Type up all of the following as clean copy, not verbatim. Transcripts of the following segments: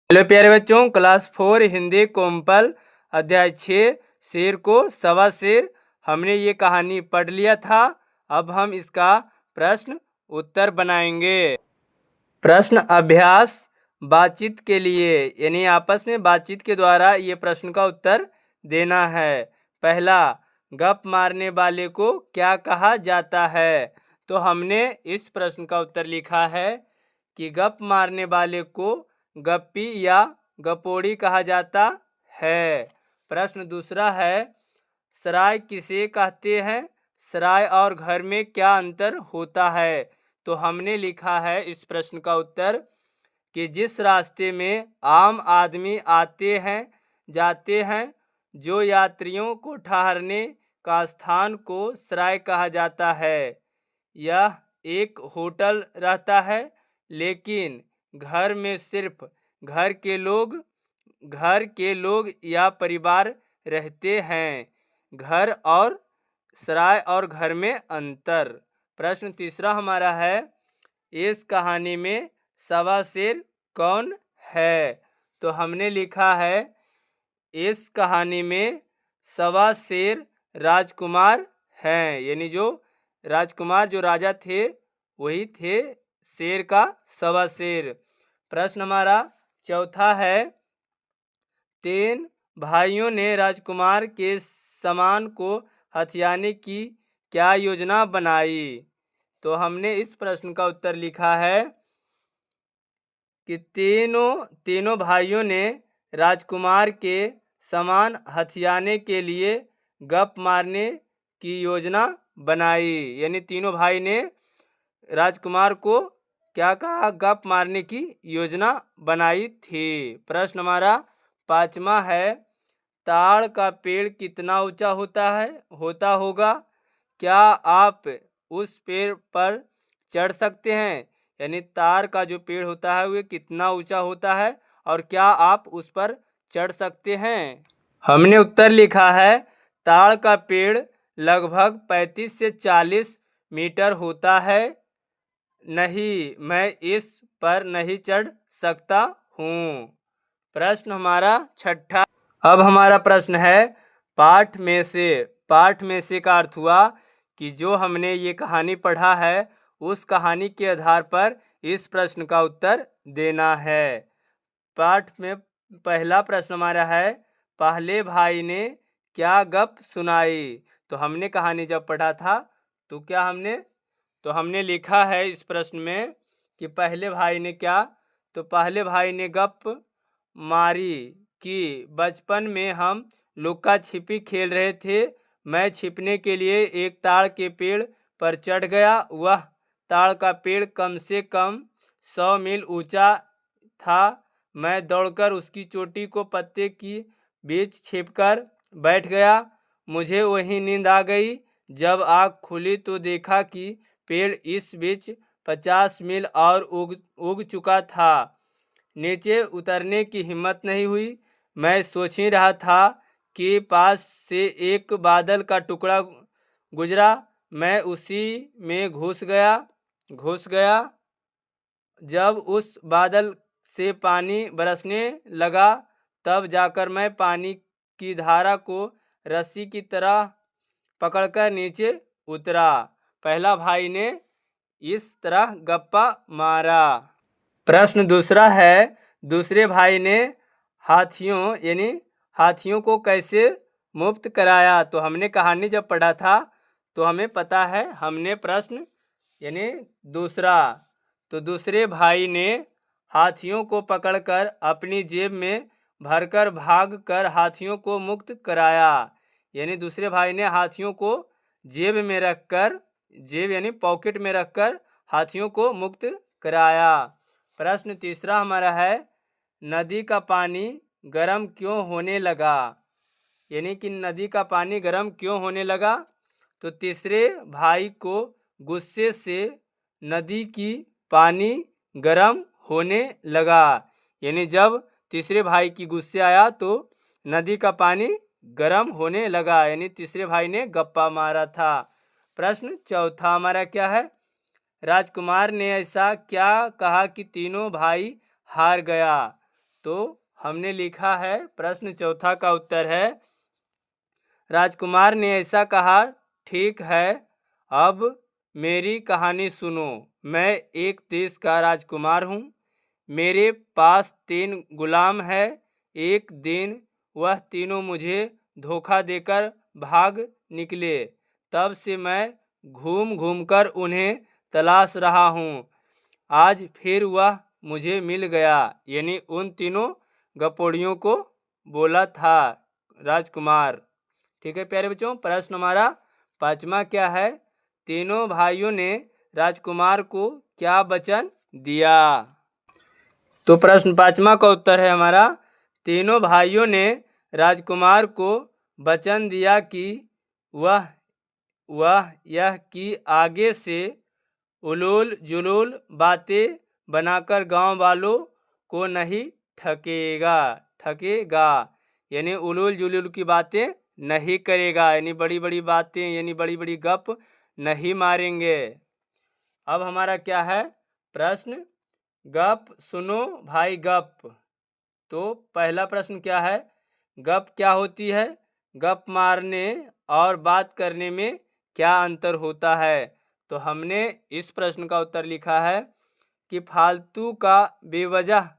Hello प्यारे बच्चों, class 4 Hindi कोम्पल अध्याय 6 शेर को सवा शेर हमने ये कहानी पढ़ लिया था। अब हम इसका प्रश्न उत्तर बनाएंगे। प्रश्न अभ्यास बातचीत के लिए, यानी आपस में बातचीत के द्वारा ये प्रश्न का उत्तर देना है। पहला, गप मारने वाले को क्या कहा जाता है? तो हमने इस प्रश्न का उत्तर लिखा है कि गप मारने वाले को गप्पी या गपोड़ी कहा जाता है। प्रश्न दूसरा है, सराय किसे कहते हैं? सराय और घर में क्या अंतर होता है? तो हमने लिखा है इस प्रश्न का उत्तर कि जिस रास्ते में आम आदमी आते हैं जाते हैं, जो यात्रियों को ठहरने का स्थान को सराय कहा जाता है। यह एक होटल रहता है, लेकिन घर में सिर्फ घर के लोग या परिवार रहते हैं। घर और सराय और घर में अंतर। प्रश्न तीसरा हमारा है, इस कहानी में सवा शेर कौन है? तो हमने लिखा है इस कहानी में सवा शेर राजकुमार हैं, यानी जो राजकुमार जो राजा थे वही थे शेर का सवा शेर। प्रश्न हमारा चौथा है, 3 भाइयों ने राजकुमार के सामान को हथियाने की क्या योजना बनाई? तो हमने इस प्रश्न का उत्तर लिखा है कि तीनों भाइयों ने राजकुमार के सामान हथियाने के लिए गप मारने की योजना बनाई, यानी तीनों भाई ने राजकुमार को क्या कहा? गप मारने की योजना बनाई थी। प्रश्न हमारा पांचवा है, ताड़ का पेड़ कितना ऊंचा होता होगा? क्या आप उस पेड़ पर चढ़ सकते हैं? यानी ताड़ का जो पेड़ होता है वह कितना ऊंचा होता है और क्या आप उस पर चढ़ सकते हैं? हमने उत्तर लिखा है, ताड़ का पेड़ लगभग 35 से 40 मीटर होता है। नहीं, मैं इस पर नहीं चढ़ सकता हूँ। प्रश्न हमारा छठा। अब हमारा प्रश्न है, पाठ में से का अर्थ हुआ कि जो हमने ये कहानी पढ़ा है उस कहानी के आधार पर इस प्रश्न का उत्तर देना है। पाठ में पहला प्रश्न हमारा है, पहले भाई ने क्या गप सुनाई? तो हमने कहानी जब पढ़ा था तो हमने लिखा है इस प्रश्न में कि पहले भाई ने क्या? तो पहले भाई ने गप मारी कि बचपन में हम लुक्का छिपी खेल रहे थे। मैं छिपने के लिए एक ताड़ के पेड़ पर चढ़ गया। वह ताड़ का पेड़ कम से कम 100 मील ऊंचा था। मैं दौड़कर उसकी चोटी को पत्ते की बीच छिपकर बैठ गया। मुझे वहीं नींद आ गई। जब आँख खुली तो देखा कि पेड़ इस बीच 50 मील और उग चुका था। नीचे उतरने की हिम्मत नहीं हुई। मैं सोच ही रहा था कि पास से एक बादल का टुकड़ा गुजरा। मैं उसी में घुस गया। जब उस बादल से पानी बरसने लगा तब जाकर मैं पानी की धारा को रस्सी की तरह पकड़कर नीचे उतरा। पहला भाई ने इस तरह गप्पा मारा। प्रश्न दूसरा है, दूसरे भाई ने हाथियों को कैसे मुक्त कराया? तो हमने कहानी जब पढ़ा था तो हमें पता है, हमने प्रश्न यानी दूसरे भाई ने हाथियों को पकड़कर अपनी जेब में भरकर भागकर हाथियों को मुक्त कराया। यानी दूसरे भाई ने हाथियों को जेब यानी पॉकेट में रखकर हाथियों को मुक्त कराया। प्रश्न तीसरा हमारा है, नदी का पानी गर्म क्यों होने लगा? यानी कि नदी का पानी गर्म क्यों होने लगा? तो तीसरे भाई को गुस्से से नदी की पानी गर्म होने लगा। यानी जब तीसरे भाई की गुस्से आया तो नदी का पानी गर्म होने लगा, यानी तीसरे भाई ने गप्पा मारा था। प्रश्न चौथा हमारा क्या है, राजकुमार ने ऐसा क्या कहा कि तीनों भाई हार गया? तो हमने लिखा है, प्रश्न चौथा का उत्तर है, राजकुमार ने ऐसा कहा, ठीक है, अब मेरी कहानी सुनो। मैं एक देश का राजकुमार हूँ। मेरे पास 3 गुलाम है। एक दिन वह तीनों मुझे धोखा देकर भाग निकले। तब से मैं घूम घूम कर उन्हें तलाश रहा हूँ। आज फिर वह मुझे मिल गया। यानी उन तीनों गपोड़ियों को बोला था राजकुमार। ठीक है प्यारे बच्चों, प्रश्न हमारा 5वां क्या है, तीनों भाइयों ने राजकुमार को क्या वचन दिया। तो प्रश्न 5वां का उत्तर है हमारा, तीनों भाइयों ने राजकुमार को वचन दिया कि वह यह कि आगे से उलूल जुलूल बातें बनाकर गांव वालों को नहीं ठगेगा। यानी उलूल जुलूल की बातें नहीं करेगा, यानी बड़ी बड़ी बातें, यानी बड़ी बड़ी गप नहीं मारेंगे। अब हमारा क्या है प्रश्न, गप सुनो भाई गप। तो पहला प्रश्न क्या है, गप क्या होती है, गप मारने और बात करने में क्या अंतर होता है। तो हमने इस प्रश्न का उत्तर लिखा है कि फालतू का बेवजह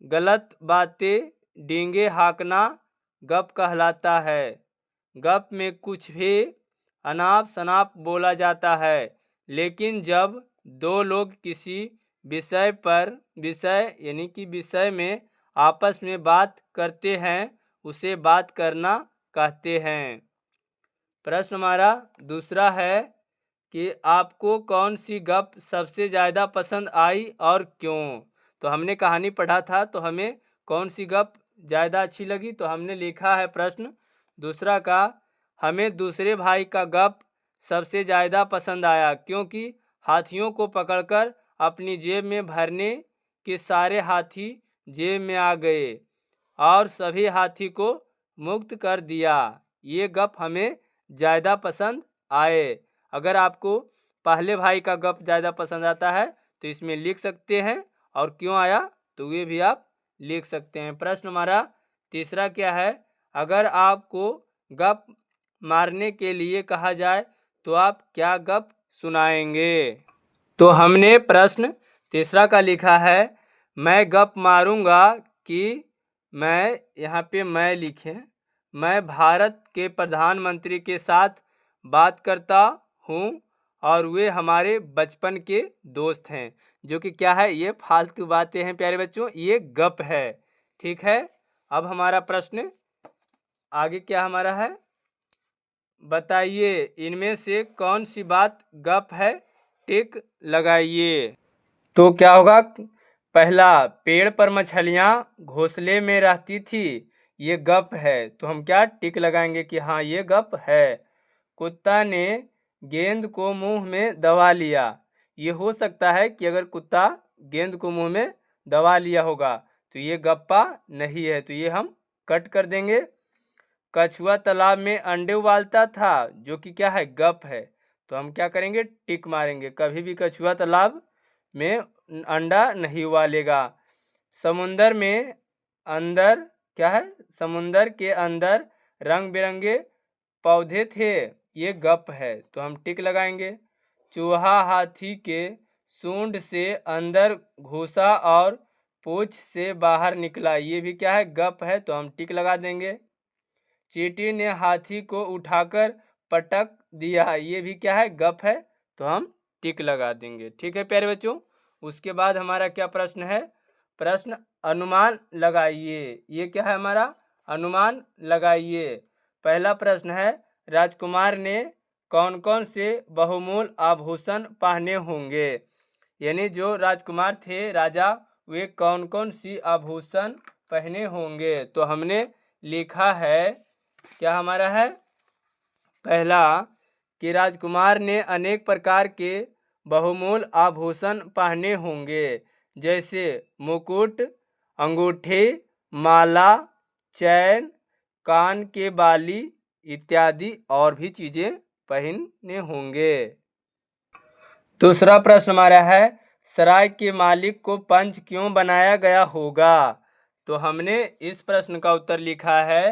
गलत बातें डींगे हाँकना गप कहलाता है। गप में कुछ भी अनाप शनाप बोला जाता है, लेकिन जब दो लोग किसी विषय में आपस में बात करते हैं, उसे बात करना कहते हैं। प्रश्न हमारा दूसरा है कि आपको कौन सी गप सबसे ज़्यादा पसंद आई और क्यों। तो हमने कहानी पढ़ा था, तो हमें कौन सी गप ज़्यादा अच्छी लगी। तो हमने लिखा है प्रश्न दूसरा का, हमें दूसरे भाई का गप सबसे ज़्यादा पसंद आया, क्योंकि हाथियों को पकड़कर अपनी जेब में भरने के सारे हाथी जेब में आ गए और सभी हाथी को मुक्त कर दिया। ये गप हमें ज़्यादा पसंद आए। अगर आपको पहले भाई का गप ज़्यादा पसंद आता है तो इसमें लिख सकते हैं, और क्यों आया तो ये भी आप लिख सकते हैं। प्रश्न हमारा तीसरा क्या है, अगर आपको गप मारने के लिए कहा जाए तो आप क्या गप सुनाएंगे। तो हमने प्रश्न तीसरा का लिखा है, मैं गप मारूंगा कि यहाँ पे मैं लिखे, मैं भारत के प्रधानमंत्री के साथ बात करता हूँ और वे हमारे बचपन के दोस्त हैं। जो कि क्या है, ये फालतू बातें हैं प्यारे बच्चों, ये गप है। ठीक है, अब हमारा प्रश्न आगे क्या हमारा है, बताइए इनमें से कौन सी बात गप है, टिक लगाइए। तो क्या होगा, पहला, पेड़ पर मछलियाँ घोंसले में रहती थी, ये गप है। तो हम क्या टिक लगाएंगे कि हाँ ये गप है। कुत्ता ने गेंद को मुंह में दबा लिया, ये हो सकता है कि अगर कुत्ता गेंद को मुंह में दबा लिया होगा तो ये गप्पा नहीं है, तो ये हम कट कर देंगे। कछुआ तालाब में अंडे उबालता था, जो कि क्या है, गप है। तो हम क्या करेंगे, टिक मारेंगे, कभी भी कछुआ तालाब में अंडा नहीं उबालेगा। समुंदर में अंदर क्या है, समुंदर के अंदर रंग बिरंगे पौधे थे, ये गप है। तो हम टिक लगाएंगे। चूहा हाथी के सूंड से अंदर घुसा और पूंछ से बाहर निकला, ये भी क्या है, गप है। तो हम टिक लगा देंगे। चींटी ने हाथी को उठाकर पटक दिया, ये भी क्या है, गप है। तो हम टिक लगा देंगे। ठीक है प्यारे बच्चों, उसके बाद हमारा क्या प्रश्न है, प्रश्न अनुमान लगाइए। ये क्या है हमारा, अनुमान लगाइए। पहला प्रश्न है, राजकुमार ने कौन कौन से बहुमूल्य आभूषण पहने होंगे। यानी जो राजकुमार थे, राजा, वे कौन कौन सी आभूषण पहने होंगे। तो हमने लिखा है, क्या हमारा है, पहला कि राजकुमार ने अनेक प्रकार के बहुमूल्य आभूषण पहने होंगे, जैसे मुकुट, अंगूठी, माला, चैन, कान के बाली इत्यादि और भी चीज़ें पहने होंगे। दूसरा प्रश्न हमारा है, सराय के मालिक को पंच क्यों बनाया गया होगा। तो हमने इस प्रश्न का उत्तर लिखा है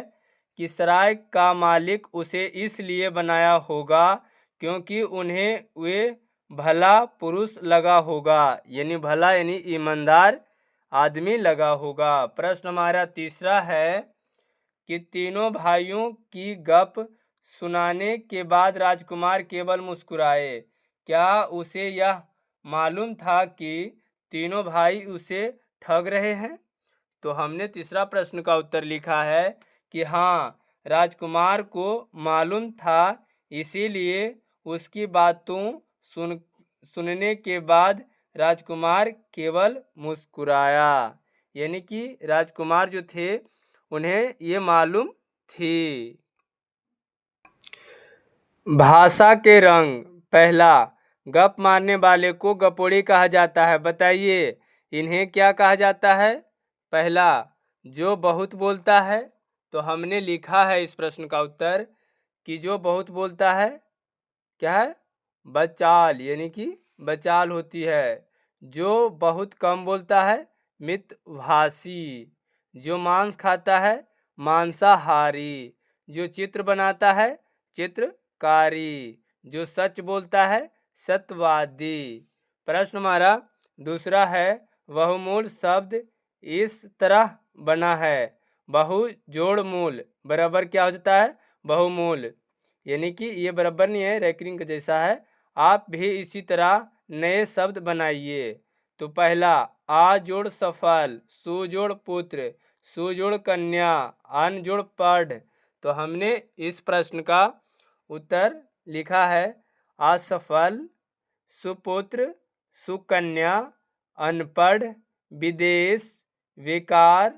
कि सराय का मालिक उसे इसलिए बनाया होगा क्योंकि उन्हें वे भला पुरुष लगा होगा, यानी भला यानी ईमानदार आदमी लगा होगा। प्रश्न हमारा तीसरा है कि तीनों भाइयों की गप सुनाने के बाद राजकुमार केवल मुस्कुराए। क्या उसे यह मालूम था कि तीनों भाई उसे ठग रहे हैं? तो हमने तीसरा प्रश्न का उत्तर लिखा है कि हाँ, राजकुमार को मालूम था, इसीलिए उसकी बातों सुनने के बाद राजकुमार केवल मुस्कुराया। यानी कि राजकुमार जो थे उन्हें ये मालूम थी। भाषा के रंग। पहला, गप मारने वाले को गपोड़ी कहा जाता है। बताइए इन्हें क्या कहा जाता है? पहला, जो बहुत बोलता है। तो हमने लिखा है इस प्रश्न का उत्तर कि जो बहुत बोलता है क्या है? बचाल, यानी कि बचाल होती है। जो बहुत कम बोलता है मितभाषी। जो मांस खाता है मांसाहारी। जो चित्र बनाता है चित्रकारी। जो सच बोलता है सत्यवादी। प्रश्न हमारा दूसरा है, बहुमूल शब्द इस तरह बना है। बहु जोड़ मूल बराबर क्या हो जाता है? बहुमूल। यानी कि ये बराबर नहीं है, रैकरिंग जैसा है। आप भी इसी तरह नए शब्द बनाइए। तो पहला, आ जोड़ सफल, सु जोड़ पुत्र, सु जोड़ कन्या, अन जोड़ पढ़। तो हमने इस प्रश्न का उत्तर लिखा है असफल, सुपुत्र, सुकन्या, अनपढ़, विदेश, बेकार,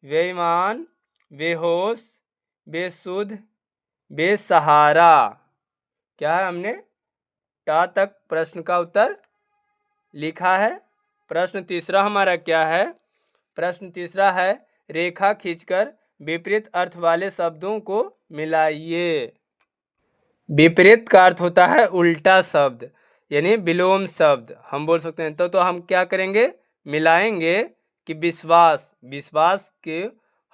बेईमान, बेहोश, बेसुध, बेसहारा। क्या है? हमने टा तक प्रश्न का उत्तर लिखा है। प्रश्न तीसरा हमारा क्या है? प्रश्न तीसरा है, रेखा खींचकर विपरीत अर्थ वाले शब्दों को मिलाइए। विपरीत का अर्थ होता है उल्टा शब्द, यानी विलोम शब्द हम बोल सकते हैं। तो हम क्या करेंगे? मिलाएंगे कि विश्वास, विश्वास के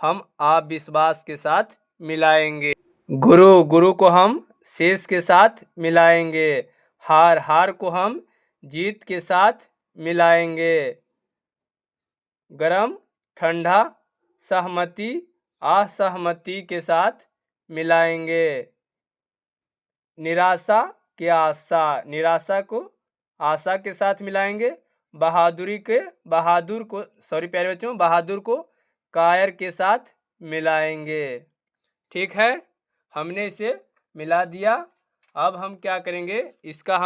हम अविश्वास के साथ मिलाएंगे। गुरु, गुरु को हम शेष के साथ मिलाएंगे। हार, हार को हम जीत के साथ मिलाएंगे। गरम, ठंडा, सहमति असहमति के साथ मिलाएंगे। निराशा के आशा, निराशा को आशा के साथ मिलाएंगे। बहादुरी के बहादुर को प्यारे बच्चों, बहादुर को कायर के साथ मिलाएंगे। ठीक है, हमने इसे मिला दिया। अब हम क्या करेंगे? इसका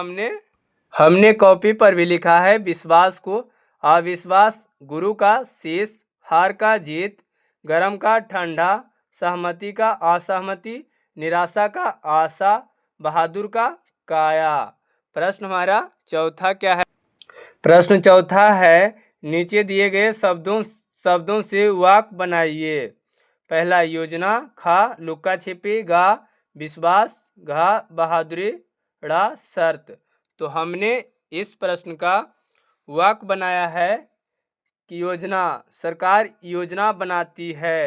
हमने कॉपी पर भी लिखा है। विश्वास को अविश्वास, गुरु का शेष, हार का जीत, गरम का ठंडा, सहमति का असहमति, निराशा का आशा, बहादुर का काया। प्रश्न हमारा चौथा क्या है? प्रश्न चौथा है, नीचे दिए गए शब्दों से वाक्य बनाइए। पहला, योजना, खा लुका छिपी, गा विश्वास, घा बहादुरी, ड़ा शर्त। तो हमने इस प्रश्न का वाक्य बनाया है कि योजना, सरकार योजना बनाती है।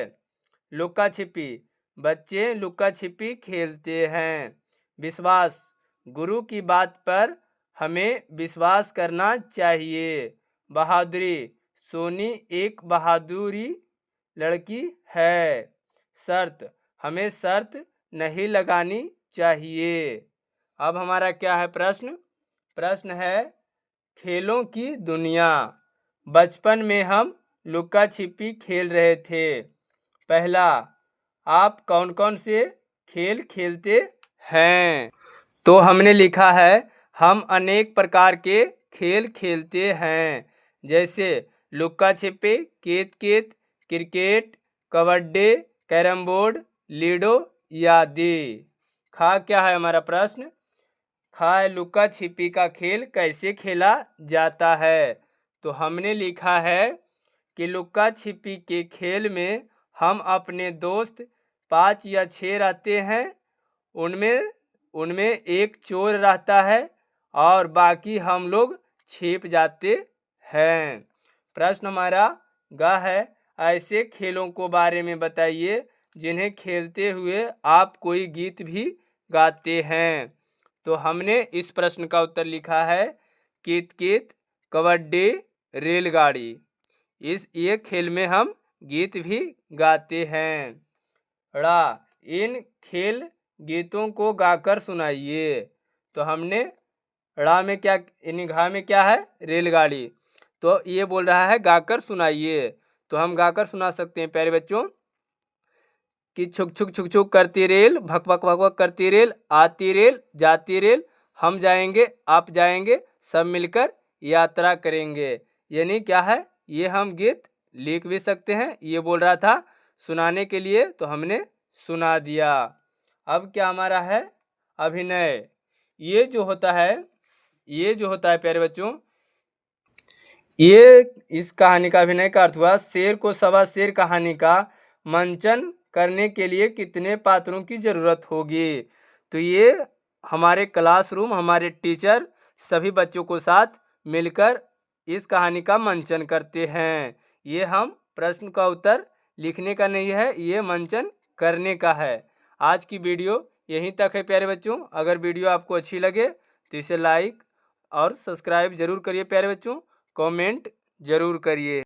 लुका छिपी, बच्चे लुका छिपी खेलते हैं। विश्वास, गुरु की बात पर हमें विश्वास करना चाहिए। बहादुरी, सोनी एक बहादुरी लड़की है। शर्त, हमें शर्त नहीं लगानी चाहिए। अब हमारा क्या है प्रश्न? प्रश्न है, खेलों की दुनिया। बचपन में हम लुका छिपी खेल रहे थे। पहला, आप कौन कौन से खेल खेलते हैं? तो हमने लिखा है हम अनेक प्रकार के खेल खेलते हैं, जैसे लुका छिपी, केत केत, cricket, kabaddi, carrom board, ludo आदि। खा क्या है हमारा प्रश्न? खा है लुका छिपी का खेल कैसे खेला जाता है। तो हमने लिखा है कि लुका छिपी के खेल में हम अपने दोस्त 5 या 6 रहते हैं। उनमें एक चोर रहता है और बाकी हम लोग छिप जाते हैं। प्रश्न हमारा गा है, ऐसे खेलों को बारे में बताइए जिन्हें खेलते हुए आप कोई गीत भी गाते हैं। तो हमने इस प्रश्न का उत्तर लिखा है कित कित, कबड्डी, रेलगाड़ी। ये खेल में हम गीत भी गाते हैं। ड़ा, इन खेल गीतों को गाकर सुनाइए। तो हमने ड़ा में क्या, इन घा में क्या है, रेलगाड़ी। तो ये बोल रहा है गाकर सुनाइए। तो हम गाकर सुना सकते हैं प्यारे बच्चों कि छुक छुक छुक छुक करती रेल, भक भक भक भक करती रेल, आती रेल जाती रेल, हम जाएंगे आप जाएंगे, सब मिलकर यात्रा करेंगे। यानी क्या है, ये हम गीत लिख भी सकते हैं। ये बोल रहा था सुनाने के लिए, तो हमने सुना दिया। अब क्या हमारा है, अभिनय। ये जो होता है प्यारे बच्चों, ये इस कहानी का अभिनय का अर्थ हुआ शेर को सवा शेर कहानी का मंचन करने के लिए कितने पात्रों की ज़रूरत होगी। तो ये हमारे क्लासरूम, हमारे टीचर सभी बच्चों को साथ मिलकर इस कहानी का मंचन करते हैं। ये हम प्रश्न का उत्तर लिखने का नहीं है, ये मंचन करने का है। आज की वीडियो यहीं तक है प्यारे बच्चों। अगर वीडियो आपको अच्छी लगे तो इसे लाइक और सब्सक्राइब ज़रूर करिए प्यारे बच्चों। कमेंट ज़रूर करिए।